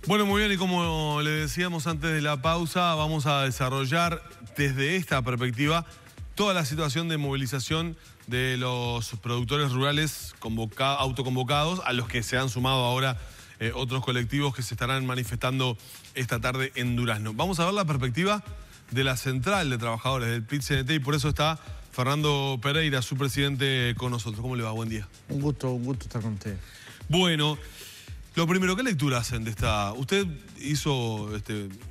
Bueno, muy bien, y como le decíamos antes de la pausa, vamos a desarrollar desde esta perspectiva toda la situación de movilización de los productores rurales autoconvocados, a los que se han sumado ahora otros colectivos que se estarán manifestando esta tarde en Durazno. Vamos a ver la perspectiva de la Central de Trabajadores del PIT-CNT y por eso está Fernando Pereira, su presidente, con nosotros. ¿Cómo le va? Buen día. Un gusto estar con usted. Bueno, lo primero, ¿qué lectura hacen de esta? Usted hizo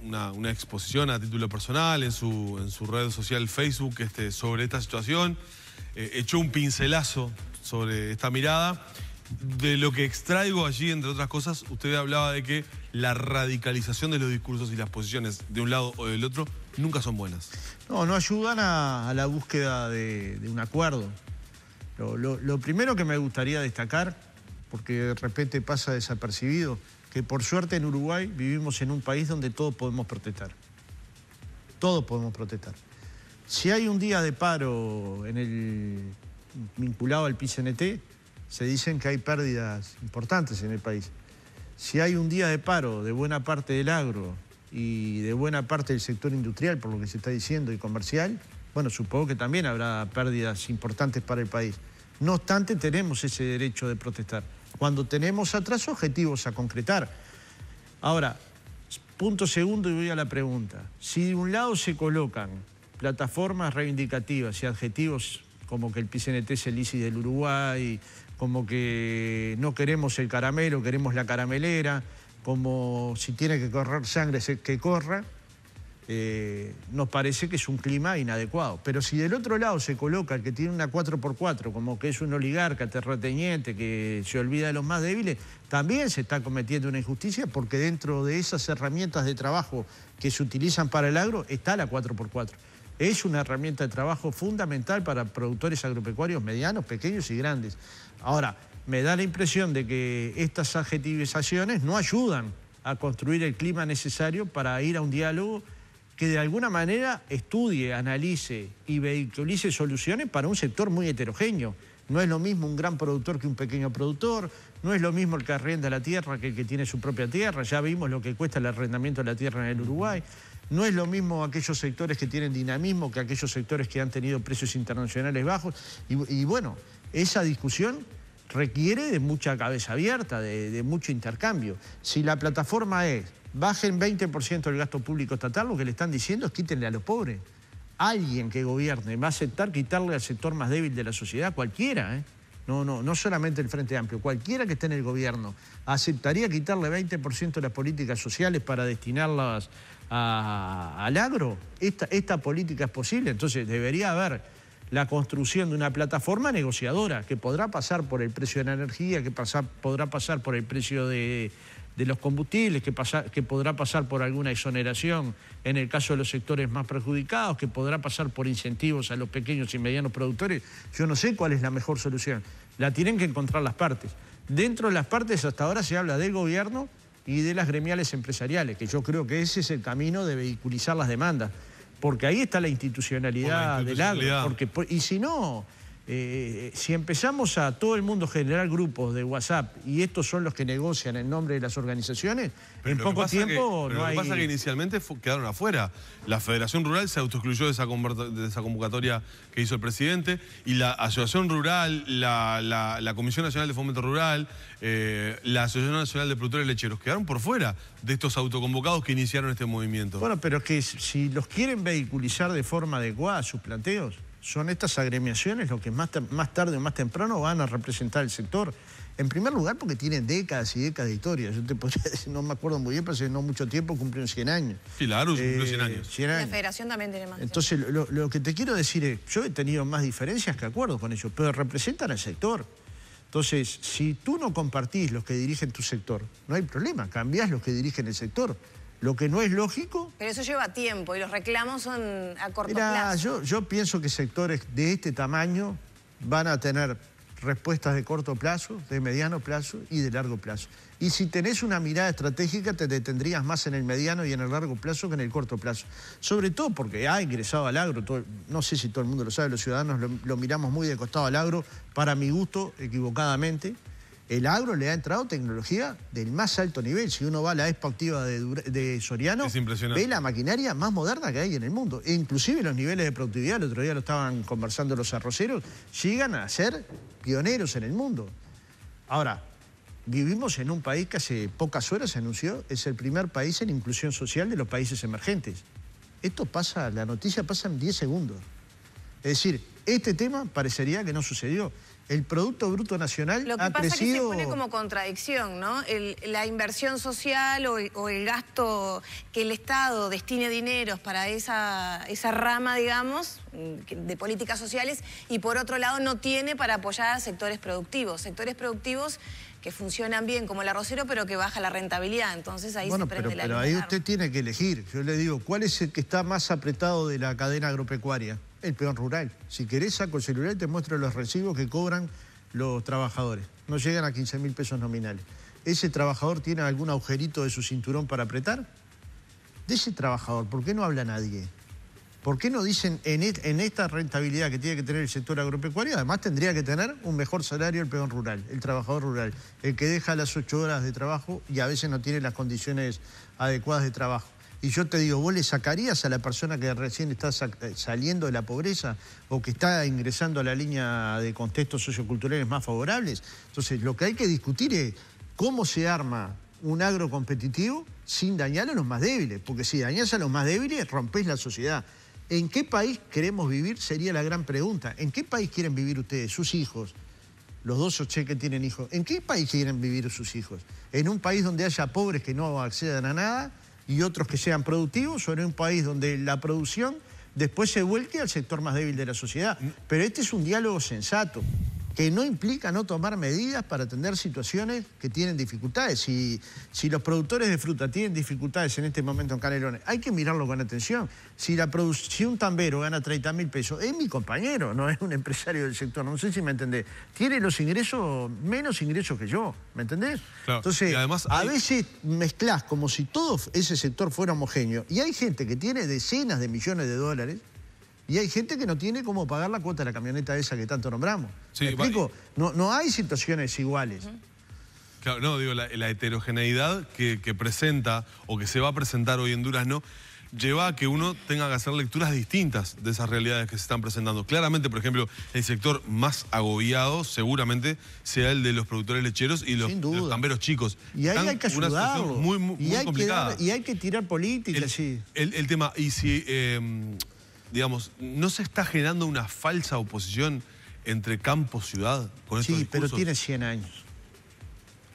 una exposición a título personal en su red social Facebook sobre esta situación, echó un pincelazo sobre esta mirada. De lo que extraigo allí, entre otras cosas, usted hablaba de que la radicalización de los discursos y las posiciones de un lado o del otro nunca son buenas. No ayudan a la búsqueda de un acuerdo. Lo primero que me gustaría destacar, porque de repente pasa desapercibido, que por suerte en Uruguay vivimos en un país donde todos podemos protestar. Todos podemos protestar. Si hay un día de paro vinculado al PIT-CNT, se dicen que hay pérdidas importantes en el país. Si hay un día de paro de buena parte del agro y de buena parte del sector industrial, por lo que se está diciendo, y comercial, bueno, supongo que también habrá pérdidas importantes para el país. No obstante, tenemos ese derecho de protestar, cuando tenemos atrás objetivos a concretar. Ahora, punto segundo y voy a la pregunta. Si de un lado se colocan plataformas reivindicativas y adjetivos como que el PIT-CNT es el ISIS del Uruguay, como que no queremos el caramelo, queremos la caramelera, como si tiene que correr sangre, que corra, nos parece que es un clima inadecuado. Pero si del otro lado se coloca el que tiene una 4x4, como que es un oligarca terrateniente que se olvida de los más débiles, también se está cometiendo una injusticia, porque dentro de esas herramientas de trabajo que se utilizan para el agro está la 4x4. Es una herramienta de trabajo fundamental para productores agropecuarios medianos, pequeños y grandes. Ahora, me da la impresión de que estas adjetivizaciones no ayudan a construir el clima necesario para ir a un diálogo que de alguna manera estudie, analice y vehiculice soluciones para un sector muy heterogéneo. No es lo mismo un gran productor que un pequeño productor, no es lo mismo el que arrenda la tierra que el que tiene su propia tierra. Ya vimos lo que cuesta el arrendamiento de la tierra en el Uruguay. No es lo mismo aquellos sectores que tienen dinamismo que aquellos sectores que han tenido precios internacionales bajos. Y bueno, esa discusión requiere de mucha cabeza abierta, de mucho intercambio. Si la plataforma es bajen 20% el gasto público estatal, lo que le están diciendo es quítenle a los pobres. Alguien que gobierne va a aceptar quitarle al sector más débil de la sociedad, cualquiera, No solamente el Frente Amplio, cualquiera que esté en el gobierno aceptaría quitarle 20% de las políticas sociales para destinarlas al agro. Esta política es posible, entonces debería haber la construcción de una plataforma negociadora que podrá pasar por el precio de la energía, que podrá pasar por el precio de los combustibles, que podrá pasar por alguna exoneración en el caso de los sectores más perjudicados, que podrá pasar por incentivos a los pequeños y medianos productores. Yo no sé cuál es la mejor solución. La tienen que encontrar las partes. Dentro de las partes hasta ahora se habla del gobierno y de las gremiales empresariales, que yo creo que ese es el camino de vehiculizar las demandas. Porque ahí está la institucionalidad del agro. Y si no, si empezamos a todo el mundo generar grupos de WhatsApp y estos son los que negocian en nombre de las organizaciones, en poco tiempo no hay... Lo que pasa es que inicialmente quedaron afuera. La Federación Rural se autoexcluyó de esa convocatoria que hizo el presidente, y la Asociación Rural, la Comisión Nacional de Fomento Rural, la Asociación Nacional de Productores Lecheros quedaron por fuera de estos autoconvocados que iniciaron este movimiento. Bueno, pero es que si los quieren vehiculizar de forma adecuada sus planteos, son estas agremiaciones los que más tarde o más temprano van a representar el sector. En primer lugar, porque tienen décadas y décadas de historia. Yo te podría decir, no me acuerdo muy bien, pero hace no mucho tiempo cumplieron 100 años. Sí, la ARUS cumplió 100 años. 100 años. La Federación también tiene más. Entonces, lo que te quiero decir es, yo he tenido más diferencias que acuerdos con ellos, pero representan al sector. Entonces, si tú no compartís los que dirigen tu sector, no hay problema, cambiás los que dirigen el sector. Lo que no es lógico... Pero eso lleva tiempo y los reclamos son a corto plazo. Yo pienso que sectores de este tamaño van a tener respuestas de corto plazo, de mediano plazo y de largo plazo. Y si tenés una mirada estratégica, te detendrías más en el mediano y en el largo plazo que en el corto plazo. Sobre todo porque ha ingresado al agro, no sé si todo el mundo lo sabe, los ciudadanos lo miramos muy de costado al agro, para mi gusto, equivocadamente. El agro le ha entrado tecnología del más alto nivel. Si uno va a la Expo Activa de Soriano, es impresionante. Ve la maquinaria más moderna que hay en el mundo. E inclusive los niveles de productividad, el otro día lo estaban conversando los arroceros, llegan a ser pioneros en el mundo. Ahora, vivimos en un país que hace pocas horas se anunció, es el primer país en inclusión social de los países emergentes. Esto pasa, la noticia pasa en 10 segundos. Es decir, este tema parecería que no sucedió. El Producto Bruto Nacional Lo que ha pasa crecido... es que se pone como contradicción, ¿no? La inversión social o el gasto que el Estado destine dineros para esa rama, digamos, de políticas sociales, y por otro lado no tiene para apoyar a sectores productivos que funcionan bien como el arrocero, pero que baja la rentabilidad. Entonces ahí se prende la luz. Pero ahí usted tiene que elegir. Yo le digo, ¿cuál es el que está más apretado de la cadena agropecuaria? El peón rural. Si querés, saco el celular y te muestro los recibos que cobran los trabajadores. No llegan a 15.000 pesos nominales. ¿Ese trabajador tiene algún agujerito de su cinturón para apretar? De ese trabajador, ¿por qué no habla nadie? ¿Por qué no dicen en esta rentabilidad que tiene que tener el sector agropecuario, además tendría que tener un mejor salario el peón rural, el trabajador rural, el que deja las 8 horas de trabajo y a veces no tiene las condiciones adecuadas de trabajo? Y yo te digo, ¿vos le sacarías a la persona que recién está saliendo de la pobreza o que está ingresando a la línea de contextos socioculturales más favorables? Entonces, lo que hay que discutir es cómo se arma un agro competitivo sin dañar a los más débiles, porque si dañás a los más débiles, rompés la sociedad. ¿En qué país queremos vivir? Sería la gran pregunta. ¿En qué país quieren vivir ustedes, sus hijos? Los dos o que tienen hijos. ¿En qué país quieren vivir sus hijos? ¿En un país donde haya pobres que no accedan a nada y otros que sean productivos, o en un país donde la producción después se vuelque al sector más débil de la sociedad? Pero este es un diálogo sensato, que no implica no tomar medidas para atender situaciones que tienen dificultades. Si los productores de fruta tienen dificultades en este momento en Canelones, hay que mirarlo con atención. Si un tambero gana 30.000 pesos, es mi compañero, no es un empresario del sector, no sé si me entendés. Tiene los ingresos, menos ingresos que yo, ¿me entendés? Claro. Entonces, además a veces mezclás como si todo ese sector fuera homogéneo, y hay gente que tiene decenas de millones de dólares, y hay gente que no tiene cómo pagar la cuota de la camioneta esa que tanto nombramos. Sí, ¿me explico? No hay situaciones iguales. Claro, no, digo, la heterogeneidad que presenta o que se va a presentar hoy en Durazno lleva a que uno tenga que hacer lecturas distintas de esas realidades que se están presentando. Claramente, por ejemplo, el sector más agobiado seguramente sea el de los productores lecheros y los tamberos chicos. Y ahí hay que ayudarlos. Muy complicada. Y hay que tirar política, sí. El tema, y si... digamos, ¿no se está generando una falsa oposición entre campo y ciudad con estos discursos? Pero tiene 100 años.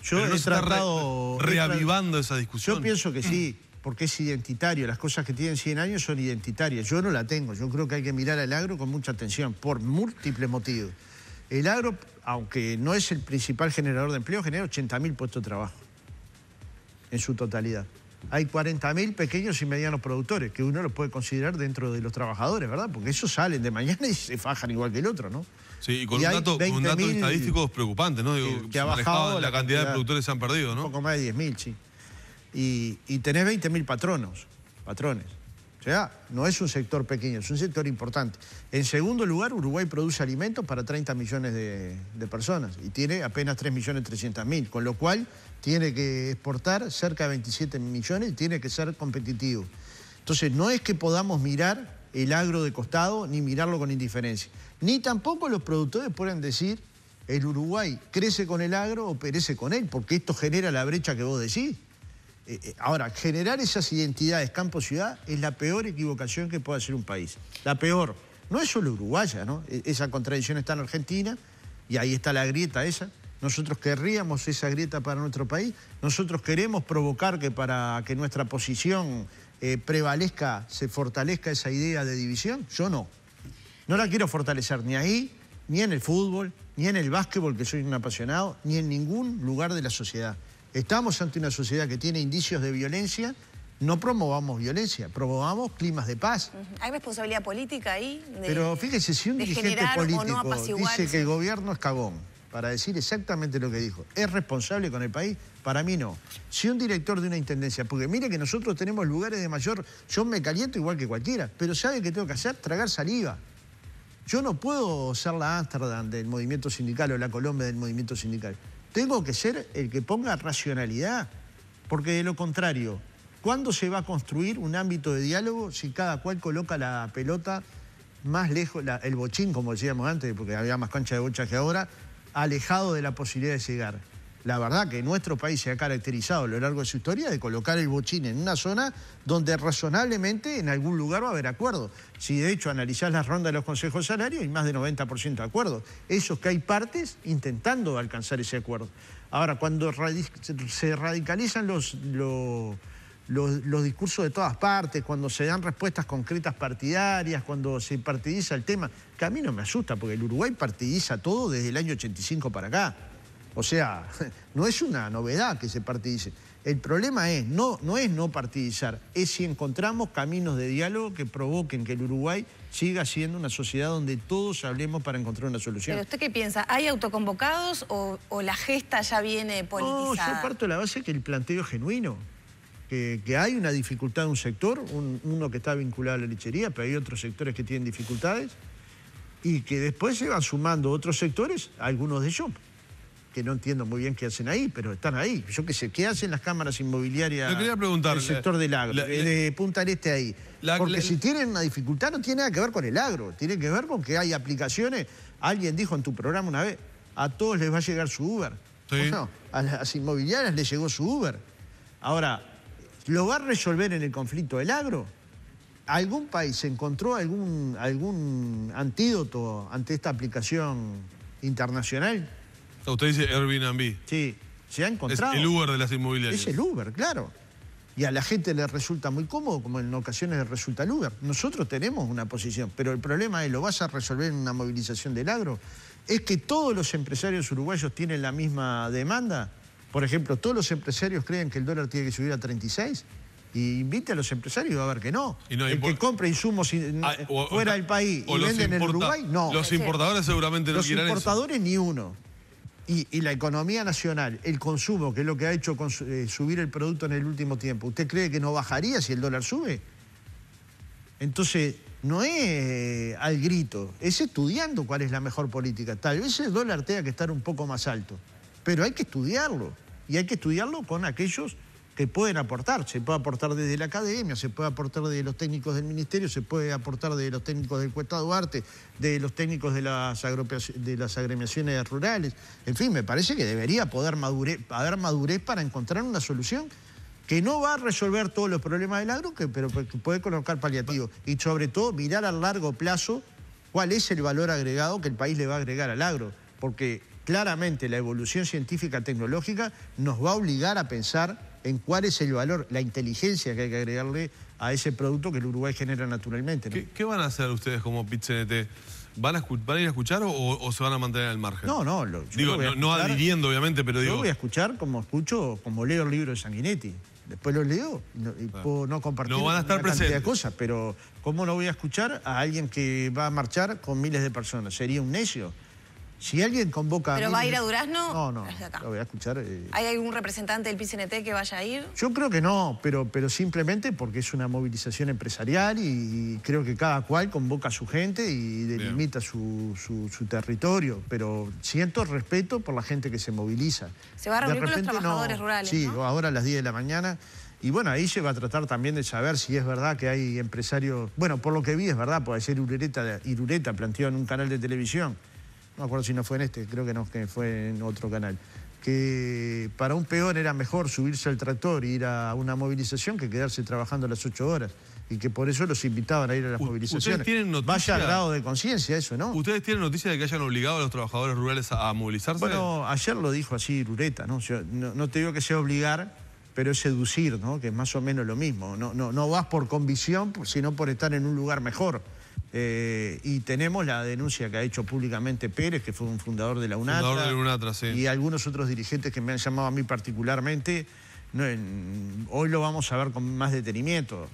Yo he tratado... reavivando esa discusión. Yo pienso que sí, porque es identitario. Las cosas que tienen 100 años son identitarias. Yo no la tengo. Yo creo que hay que mirar al agro con mucha atención, por múltiples motivos. El agro, aunque no es el principal generador de empleo, genera 80.000 puestos de trabajo en su totalidad. Hay 40.000 pequeños y medianos productores, que uno los puede considerar dentro de los trabajadores, ¿verdad? Porque esos salen de mañana y se fajan igual que el otro, ¿no? Sí, y con un dato estadístico preocupante, ¿no? Digo, que ha bajado la cantidad de productores se han perdido, ¿no? Un poco más de 10.000, sí. Y tenés 20.000 patrones. O sea, no es un sector pequeño, es un sector importante. En segundo lugar, Uruguay produce alimentos para 30 millones de personas y tiene apenas 3.300.000, con lo cual tiene que exportar cerca de 27 millones y tiene que ser competitivo. Entonces, no es que podamos mirar el agro de costado ni mirarlo con indiferencia. Ni tampoco los productores pueden decir el Uruguay crece con el agro o perece con él, porque esto genera la brecha que vos decís. Ahora, generar esas identidades campo-ciudad es la peor equivocación que puede hacer un país. La peor. No es solo uruguaya, ¿no? Esa contradicción está en Argentina y ahí está la grieta esa. Nosotros querríamos esa grieta para nuestro país. Nosotros queremos provocar que para que nuestra posición prevalezca, se fortalezca esa idea de división. Yo no. No la quiero fortalecer ni ahí, ni en el fútbol, ni en el básquetbol, que soy un apasionado, ni en ningún lugar de la sociedad. Estamos ante una sociedad que tiene indicios de violencia. No promovamos violencia, promovamos climas de paz. ¿Hay responsabilidad política ahí? Pero fíjese, si un dirigente político dice que el gobierno es cagón, para decir exactamente lo que dijo, ¿es responsable con el país? Para mí no. Si un director de una intendencia, porque mire que nosotros tenemos lugares de mayor, yo me caliento igual que cualquiera, pero ¿sabe qué tengo que hacer? Tragar saliva. Yo no puedo ser la Ámsterdam del movimiento sindical o la Colombia del movimiento sindical. Tengo que ser el que ponga racionalidad, porque de lo contrario, ¿cuándo se va a construir un ámbito de diálogo si cada cual coloca la pelota más lejos, el bochín, como decíamos antes, porque había más cancha de bocha que ahora, alejado de la posibilidad de llegar? La verdad que nuestro país se ha caracterizado a lo largo de su historia de colocar el bochín en una zona donde razonablemente en algún lugar va a haber acuerdo. Si de hecho analizás las rondas de los consejos de salario, hay más de 90% de acuerdo. Eso es que hay partes intentando alcanzar ese acuerdo. Ahora, cuando se radicalizan los discursos de todas partes, cuando se dan respuestas concretas partidarias, cuando se partidiza el tema, que a mí no me asusta, porque el Uruguay partidiza todo desde el año 85 para acá. O sea, no es una novedad que se partidice. El problema es no partidizar, es si encontramos caminos de diálogo que provoquen que el Uruguay siga siendo una sociedad donde todos hablemos para encontrar una solución. ¿Pero usted qué piensa? ¿Hay autoconvocados o la gesta ya viene politizada? No, yo parto de la base que el planteo es genuino, que hay una dificultad en un sector, uno que está vinculado a la lechería, pero hay otros sectores que tienen dificultades, y que después se van sumando otros sectores, algunos de ellos que no entiendo muy bien qué hacen ahí, pero están ahí. Yo qué sé, ¿qué hacen las cámaras inmobiliarias del sector del agro, de Punta del Este ahí? Porque si tienen una dificultad no tiene nada que ver con el agro, tiene que ver con que hay aplicaciones. Alguien dijo en tu programa una vez, a todos les va a llegar su Uber. Sí. Bueno, a las inmobiliarias les llegó su Uber. Ahora, ¿lo va a resolver en el conflicto del agro? ¿Algún país encontró algún antídoto ante esta aplicación internacional? Usted dice Airbnb. Sí, se ha encontrado. Es el Uber de las inmobiliarias. Es el Uber, claro. Y a la gente le resulta muy cómodo, como en ocasiones le resulta el Uber. Nosotros tenemos una posición, pero el problema es, ¿lo vas a resolver en una movilización del agro? ¿Es que todos los empresarios uruguayos tienen la misma demanda? Por ejemplo, todos los empresarios creen que el dólar tiene que subir a 36. Y invite a los empresarios y va a ver que no. El que compra insumos fuera del país y venden en Uruguay, no. Los importadores seguramente no quieran eso. Los importadores ni uno. Y la economía nacional, el consumo, que es lo que ha hecho subir el producto en el último tiempo, ¿usted cree que no bajaría si el dólar sube? Entonces, no es al grito, es estudiando cuál es la mejor política. Tal vez el dólar tenga que estar un poco más alto, pero hay que estudiarlo. Y hay que estudiarlo con aquellos que pueden aportar. Se puede aportar desde la academia, se puede aportar desde los técnicos del ministerio, se puede aportar desde los técnicos del Cuesta Duarte, de los técnicos de las agremiaciones rurales. En fin, me parece que debería haber madurez para encontrar una solución que no va a resolver todos los problemas del agro, pero que puede colocar paliativos. Y sobre todo mirar a largo plazo cuál es el valor agregado que el país le va a agregar al agro. Porque claramente la evolución científica tecnológica nos va a obligar a pensar en cuál es el valor, la inteligencia que hay que agregarle a ese producto que el Uruguay genera naturalmente, ¿no? ¿Qué van a hacer ustedes como PIT-CNT? ¿Van a ir a escuchar o se van a mantener al margen? No, no adhiriendo, obviamente, pero digo... Yo voy a escuchar como leo el libro de Sanguinetti. Después lo leo y puedo no compartir no van a estar una cantidad de presentes. cosas, pero ¿cómo no voy a escuchar a alguien que va a marchar con miles de personas? Sería un necio. Si alguien convoca... ¿Pero va a ir a Durazno? No, lo voy a escuchar. ¿Hay algún representante del PIT-CNT que vaya a ir? Yo creo que no, pero simplemente porque es una movilización empresarial y creo que cada cual convoca a su gente y delimita su territorio, pero siento respeto por la gente que se moviliza. Se va a reunir con los trabajadores rurales, Sí, ¿no? Ahora a las 10 de la mañana. Y bueno, ahí se va a tratar también de saber si es verdad que hay empresarios... Bueno, por lo que vi es verdad, puede ser Irureta planteó en un canal de televisión. No me acuerdo si no fue en este, creo que no, que fue en otro canal, que para un peón era mejor subirse al tractor e ir a una movilización que quedarse trabajando las 8 horas, y que por eso los invitaban a ir a las movilizaciones. ¿Ustedes tienen noticia? Vaya grado de conciencia eso, ¿no? ¿Ustedes tienen noticia de que hayan obligado a los trabajadores rurales a movilizarse? Bueno, ayer lo dijo así Irureta, ¿no? Yo no te digo que sea obligar, pero es seducir, ¿no? Que es más o menos lo mismo. No vas por convicción, sino por estar en un lugar mejor. Y tenemos la denuncia que ha hecho públicamente Pérez, que fue un fundador de la UNATRA. Fundador de la UNATRA, sí. Y algunos otros dirigentes que me han llamado a mí particularmente. Hoy lo vamos a ver con más detenimiento.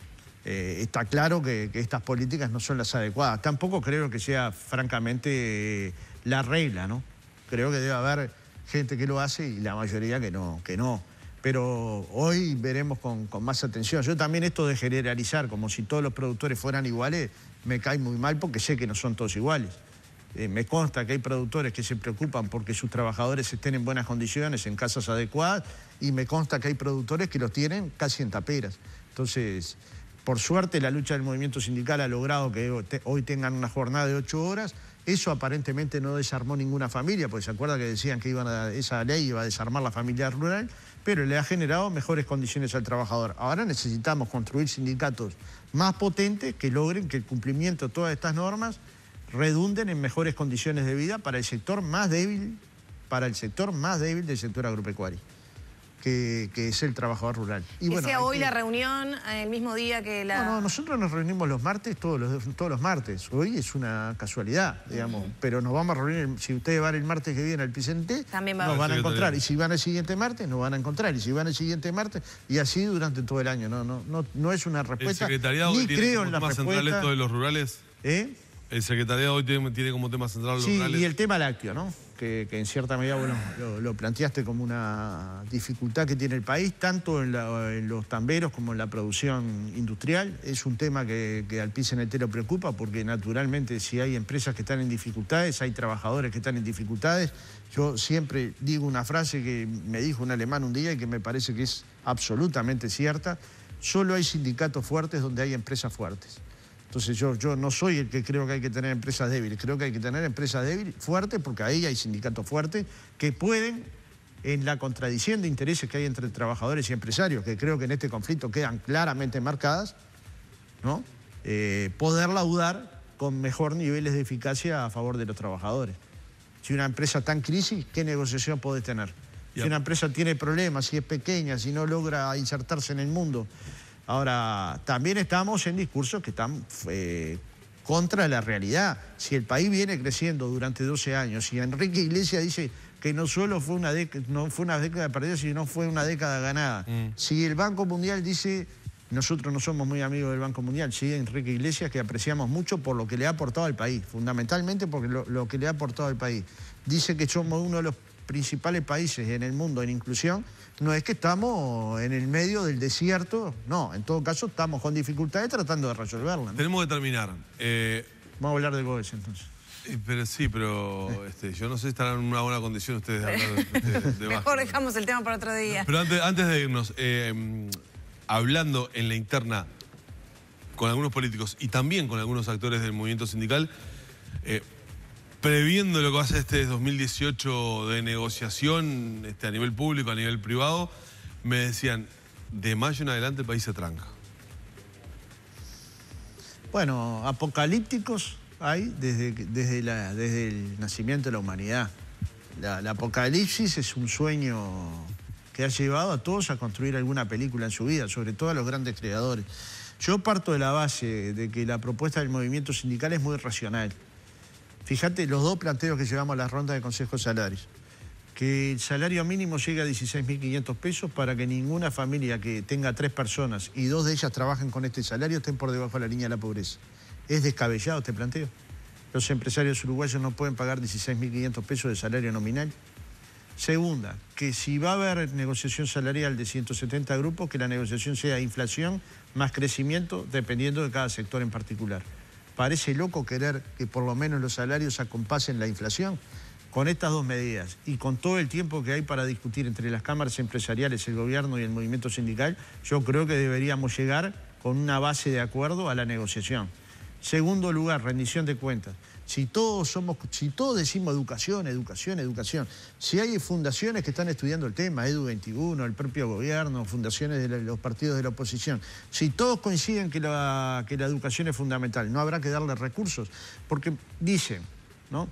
Está claro que estas políticas no son las adecuadas. Tampoco creo que sea, francamente, la regla, ¿no? Creo que debe haber gente que lo hace y la mayoría que no. Pero hoy veremos con más atención. Yo también esto de generalizar, como si todos los productores fueran iguales, me cae muy mal porque sé que no son todos iguales. Me consta que hay productores que se preocupan porque sus trabajadores estén en buenas condiciones, en casas adecuadas, y me consta que hay productores que los tienen casi en taperas. Entonces, por suerte, la lucha del movimiento sindical ha logrado que hoy tengan una jornada de 8 horas. Eso aparentemente no desarmó ninguna familia, porque se acuerda que decían que esa ley iba a desarmar la familia rural, pero le ha generado mejores condiciones al trabajador. Ahora necesitamos construir sindicatos más potentes que logren que el cumplimiento de todas estas normas redunden en mejores condiciones de vida para el sector más débil, del sector agropecuario, que es el trabajador rural. Y bueno, sea hoy la reunión, el mismo día que la... No, nosotros nos reunimos los martes, todos los martes. Hoy es una casualidad, digamos, pero nos vamos a reunir. Si ustedes van el martes que viene al Picente, nos van a encontrar. Y si van el siguiente martes, nos van a encontrar. Y si van el siguiente martes, y así durante todo el año. No es una respuesta. ¿El secretariado ni tiene creo como en la tema respuesta. central esto de los rurales? El secretariado hoy tiene como tema central los rurales. Y el tema lácteo, ¿no? Que en cierta medida lo planteaste como una dificultad que tiene el país, tanto en los tamberos como en la producción industrial. Es un tema que al Picente lo preocupa, porque naturalmente si hay empresas que están en dificultades, hay trabajadores que están en dificultades. Yo siempre digo una frase que me dijo un alemán un día y que me parece que es absolutamente cierta: solo hay sindicatos fuertes donde hay empresas fuertes. Entonces yo no soy el que creo que hay que tener empresas débiles, creo que hay que tener empresas débiles, fuertes, porque ahí hay sindicatos fuertes que pueden, en la contradicción de intereses que hay entre trabajadores y empresarios, que creo que en este conflicto quedan claramente marcadas, ¿no? Poder laudar con mejor niveles de eficacia a favor de los trabajadores. Si una empresa está en crisis, ¿qué negociación puede tener? Si una empresa tiene problemas, si es pequeña, si no logra insertarse en el mundo. Ahora, también estamos en discursos que están contra la realidad. Si el país viene creciendo durante 12 años y Enrique Iglesias dice que no solo fue una década perdida, sino fue una década ganada. Si el Banco Mundial dice, nosotros no somos muy amigos del Banco Mundial, sí, Enrique Iglesias, que apreciamos mucho por lo que le ha aportado al país, fundamentalmente porque lo que le ha aportado al país. Dice que somos uno de los principales países en el mundo en inclusión. No es que estamos en el medio del desierto, no, en todo caso estamos con dificultades tratando de resolverlas, ¿no? Tenemos que terminar. Vamos a hablar de GOES entonces. Pero yo no sé si estarán en una buena condición ustedes de hablar de Mejor dejamos el tema para otro día. Pero antes de irnos, hablando en la interna con algunos políticos y también con algunos actores del movimiento sindical, previendo lo que va a ser este 2018 de negociación a nivel público, a nivel privado, me decían, de mayo en adelante el país se tranca. Bueno, apocalípticos hay desde el nacimiento de la humanidad. La apocalipsis es un sueño que ha llevado a todos a construir alguna película en su vida, sobre todo a los grandes creadores. Yo parto de la base de que la propuesta del movimiento sindical es muy racional. Fíjate los dos planteos que llevamos a la ronda de consejos salarios. Que el salario mínimo llegue a 16.500 pesos para que ninguna familia que tenga 3 personas y 2 de ellas trabajen con este salario estén por debajo de la línea de la pobreza. Es descabellado este planteo. Los empresarios uruguayos no pueden pagar 16.500 pesos de salario nominal. Segunda, que si va a haber negociación salarial de 170 grupos, que la negociación sea inflación más crecimiento dependiendo de cada sector en particular. Parece loco querer que por lo menos los salarios acompasen la inflación. Con estas dos medidas y con todo el tiempo que hay para discutir entre las cámaras empresariales, el gobierno y el movimiento sindical, yo creo que deberíamos llegar con una base de acuerdo a la negociación. Segundo lugar, rendición de cuentas. Si todos decimos educación, si hay fundaciones que están estudiando el tema, Edu21, el propio gobierno, fundaciones de los partidos de la oposición, si todos coinciden que la educación es fundamental, no habrá que darle recursos, porque dicen, ¿no?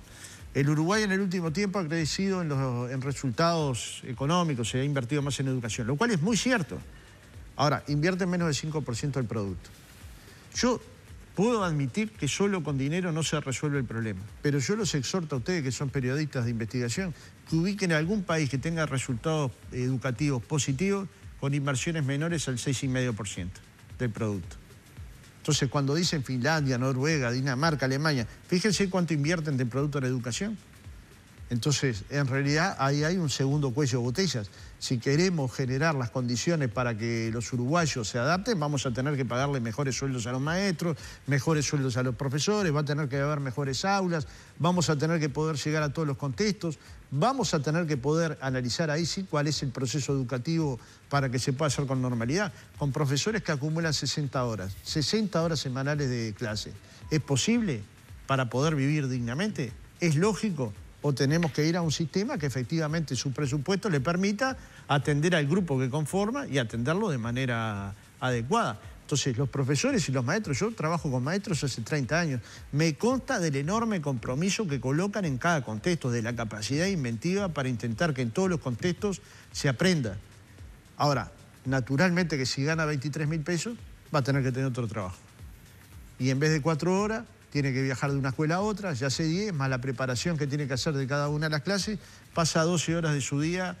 El Uruguay en el último tiempo ha crecido en resultados económicos, se ha invertido más en educación, lo cual es muy cierto. Ahora, invierte menos del 5% del producto. Yo puedo admitir que solo con dinero no se resuelve el problema, pero yo los exhorto a ustedes, que son periodistas de investigación, que ubiquen algún país que tenga resultados educativos positivos con inversiones menores al 6,5% del producto. Entonces, cuando dicen Finlandia, Noruega, Dinamarca, Alemania, fíjense cuánto invierten de producto en educación. Entonces, en realidad, ahí hay un segundo cuello de botellas. Si queremos generar las condiciones para que los uruguayos se adapten, vamos a tener que pagarle mejores sueldos a los maestros, mejores sueldos a los profesores, va a tener que haber mejores aulas, vamos a tener que poder llegar a todos los contextos, vamos a tener que poder analizar ahí sí cuál es el proceso educativo para que se pueda hacer con normalidad, con profesores que acumulan 60 horas semanales de clase. ¿Es posible para poder vivir dignamente? ¿Es lógico? ¿O tenemos que ir a un sistema que efectivamente su presupuesto le permita atender al grupo que conforma y atenderlo de manera adecuada? Entonces, los profesores y los maestros, yo trabajo con maestros hace 30 años, me consta del enorme compromiso que colocan en cada contexto, de la capacidad inventiva para intentar que en todos los contextos se aprenda. Ahora, naturalmente que si gana 23.000 pesos, va a tener que tener otro trabajo. Y en vez de 4 horas... tiene que viajar de una escuela a otra, ya hace 10, más la preparación que tiene que hacer de cada una de las clases, pasa 12 horas de su día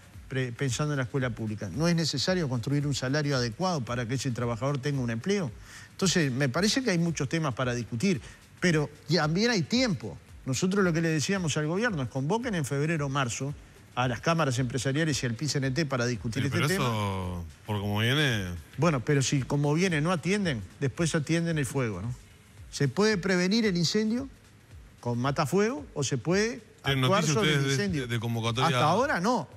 pensando en la escuela pública. ¿No es necesario construir un salario adecuado para que ese trabajador tenga un empleo? Entonces, me parece que hay muchos temas para discutir, pero también hay tiempo. Nosotros lo que le decíamos al gobierno es convoquen en febrero o marzo a las cámaras empresariales y al PIT-CNT para discutir este tema. Pero eso, por como viene... Bueno, pero si como viene no atienden, después atienden el fuego, ¿no? Se puede prevenir el incendio con matafuego o se puede actuar sobre el incendio. De convocatoria? Hasta ahora no,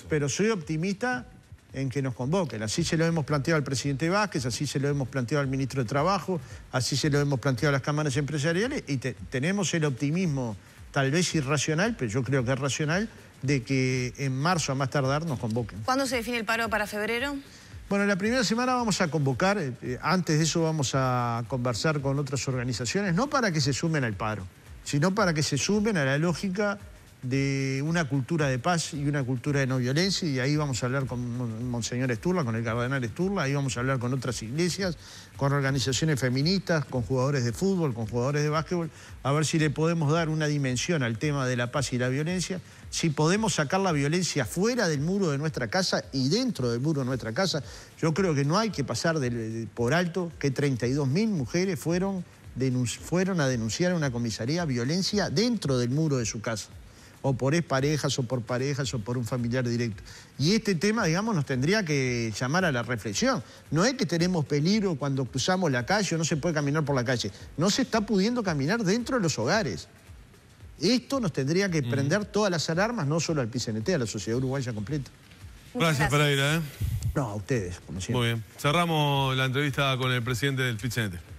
pero soy optimista en que nos convoquen. Así se lo hemos planteado al presidente Vázquez, así se lo hemos planteado al ministro de Trabajo, así se lo hemos planteado a las cámaras empresariales y tenemos el optimismo, tal vez irracional, pero yo creo que es racional, de que en marzo a más tardar nos convoquen. ¿Cuándo se define el paro para febrero? Bueno, la primera semana vamos a convocar, antes de eso vamos a conversar con otras organizaciones, no para que se sumen al paro, sino para que se sumen a la lógica de una cultura de paz y una cultura de no violencia, y ahí vamos a hablar con Monseñor Sturla, con el cardenal Sturla, ahí vamos a hablar con otras iglesias, con organizaciones feministas, con jugadores de fútbol, con jugadores de básquetbol, a ver si le podemos dar una dimensión al tema de la paz y la violencia, si podemos sacar la violencia fuera del muro de nuestra casa y dentro del muro de nuestra casa. Yo creo que no hay que pasar por alto que 32.000 mujeres fueron a denunciar a una comisaría violencia dentro del muro de su casa, o por exparejas, o por parejas, o por un familiar directo. Y este tema, digamos, nos tendría que llamar a la reflexión. No es que tenemos peligro cuando cruzamos la calle o no se puede caminar por la calle. No se está pudiendo caminar dentro de los hogares. Esto nos tendría que prender todas las alarmas, no solo al PIT-CNT, a la sociedad uruguaya completa. Gracias, Pereira. No, a ustedes, como siempre. Muy bien. Cerramos la entrevista con el presidente del PIT-CNT.